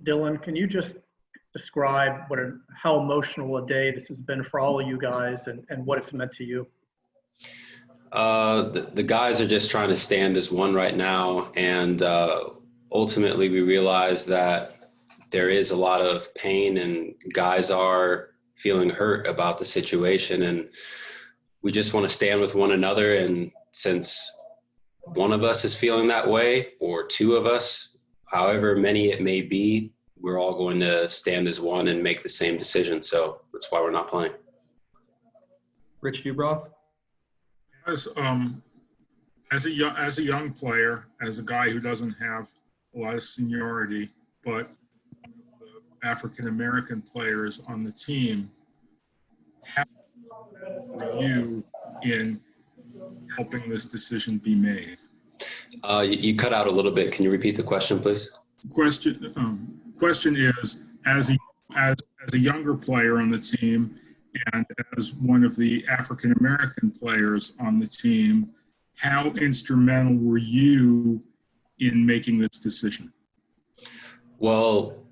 Dillon, can you just describe how emotional a day this has been for all of you guys and what it's meant to you? The guys are just trying to stand as one right now, and ultimately we realize that there is a lot of pain and guys are feeling hurt about the situation, and we just want to stand with one another. And since one of us is feeling that way, or two of us, however many it may be, we're all going to stand as one and make the same decision. So that's why we're not playing. Rich Dubroff? As a young player, as a guy who doesn't have a lot of seniority, but the African-American players on the team, how are you in helping this decision be made? You cut out a little bit. Can you repeat the question, please? Question is, as a younger player on the team and as one of the African-American players on the team, how instrumental were you in making this decision? Well,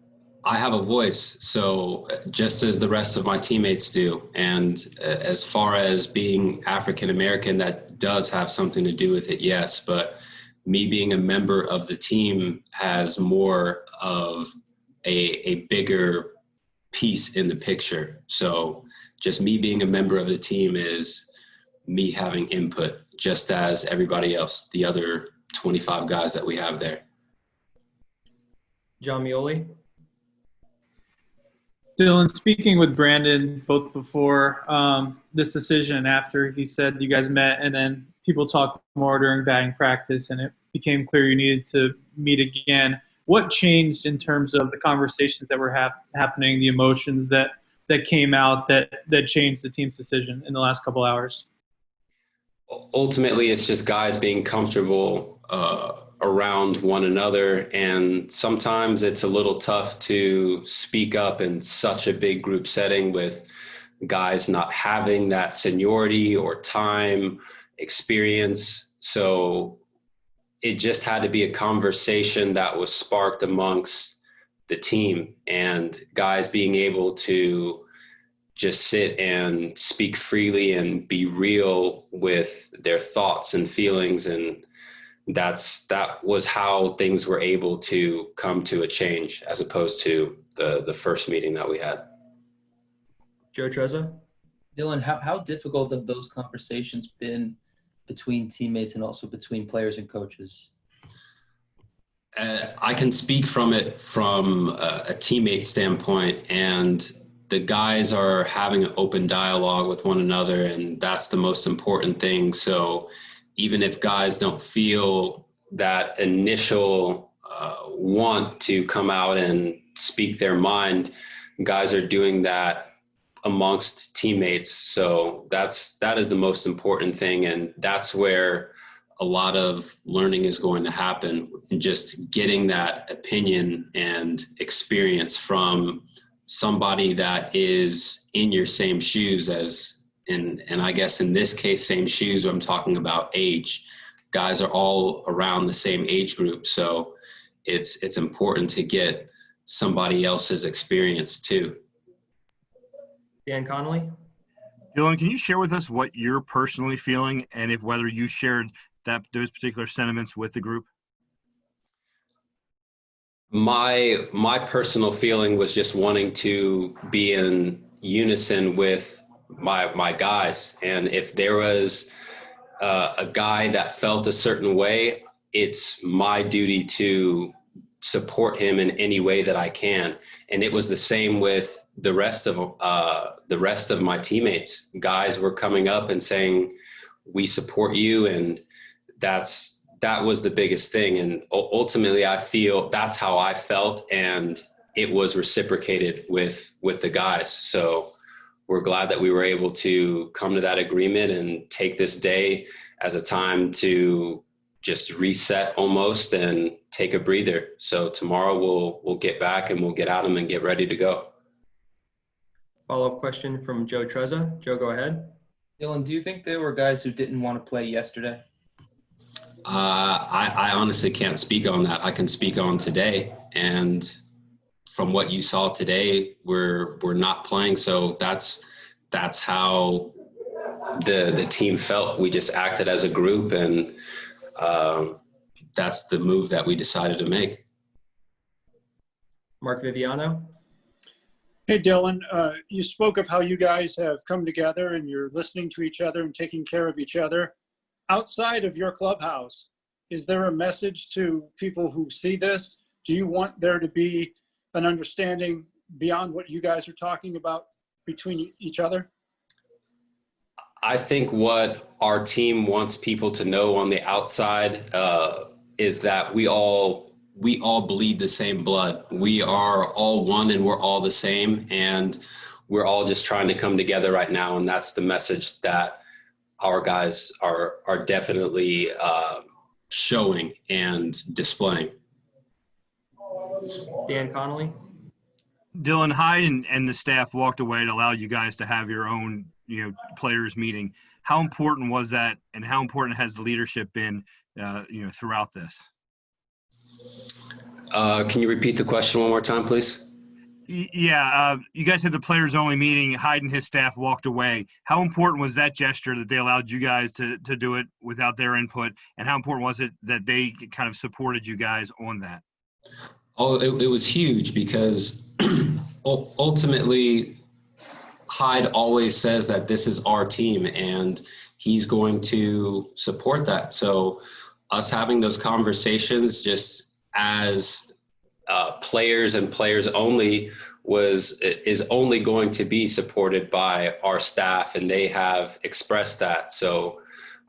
I have a voice, so just as the rest of my teammates do. And as far as being African-American, that does have something to do with it, yes. But me being a member of the team has more of a bigger piece in the picture. So just me being a member of the team is me having input, just as everybody else, the other 25 guys that we have there. John Mioli? Dillon, speaking with Brandon both before this decision and after, he said you guys met and then people talked more during batting practice and it became clear you needed to meet again. What changed in terms of the conversations that were happening, the emotions that came out that changed the team's decision in the last couple hours? Ultimately, it's just guys being comfortable around one another. And sometimes it's a little tough to speak up in such a big group setting with guys not having that seniority or time experience. So it just had to be a conversation that was sparked amongst the team and guys being able to just sit and speak freely and be real with their thoughts and feelings. And that was how things were able to come to a change as opposed to the first meeting that we had. Joe Trezza? Dillon, how difficult have those conversations been between teammates and also between players and coaches? I can speak from it from a teammate standpoint, and the guys are having an open dialogue with one another, and that's the most important thing. So even if guys don't feel that initial want to come out and speak their mind, guys are doing that amongst teammates. So that is the most important thing. And that's where a lot of learning is going to happen, and just getting that opinion and experience from somebody that is in your same shoes as, and I guess in this case, same shoes, I'm talking about age. Guys are all around the same age group. So it's important to get somebody else's experience too. Dan Connolly? Dillon, can you share with us what you're personally feeling and if whether you shared those particular sentiments with the group? My personal feeling was just wanting to be in unison with my guys. And if there was a guy that felt a certain way, it's my duty to support him in any way that I can. And it was the same with the rest of my teammates. Guys were coming up and saying, "We support you," and that was the biggest thing. And ultimately, I feel that's how I felt, and it was reciprocated with the guys. So we're glad that we were able to come to that agreement and take this day as a time to just reset almost and take a breather. So tomorrow we'll get back and we'll get at them and get ready to go. Follow-up question from Joe Trezza. Joe, go ahead. Dillon, do you think there were guys who didn't want to play yesterday? I honestly can't speak on that. I can speak on today, and from what you saw today, we're not playing. So that's how the team felt. We just acted as a group, and that's the move that we decided to make. Mark Viviano. Hey, Dillon, you spoke of how you guys have come together and you're listening to each other and taking care of each other. Outside of your clubhouse, is there a message to people who see this? Do you want there to be an understanding beyond what you guys are talking about between each other? I think what our team wants people to know on the outside is that we all bleed the same blood. We are all one and we're all the same, and we're all just trying to come together right now. And that's the message that our guys are definitely showing and displaying. Dan Connolly. Dillon, Hyde and the staff walked away to allow you guys to have your own, players meeting. How important was that, and how important has the leadership been, throughout this? Can you repeat the question one more time, please? Yeah, you guys had the players only meeting. Hyde and his staff walked away. How important was that gesture that they allowed you guys to do it without their input? And how important was it that they kind of supported you guys on that? Oh, it was huge because ultimately Hyde always says that this is our team and he's going to support that. So us having those conversations just as players and players only is only going to be supported by our staff, and they have expressed that. So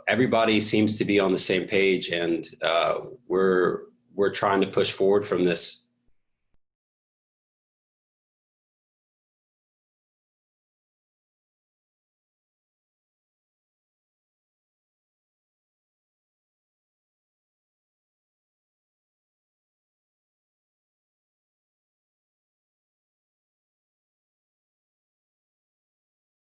everybody seems to be on the same page, and we're trying to push forward from this.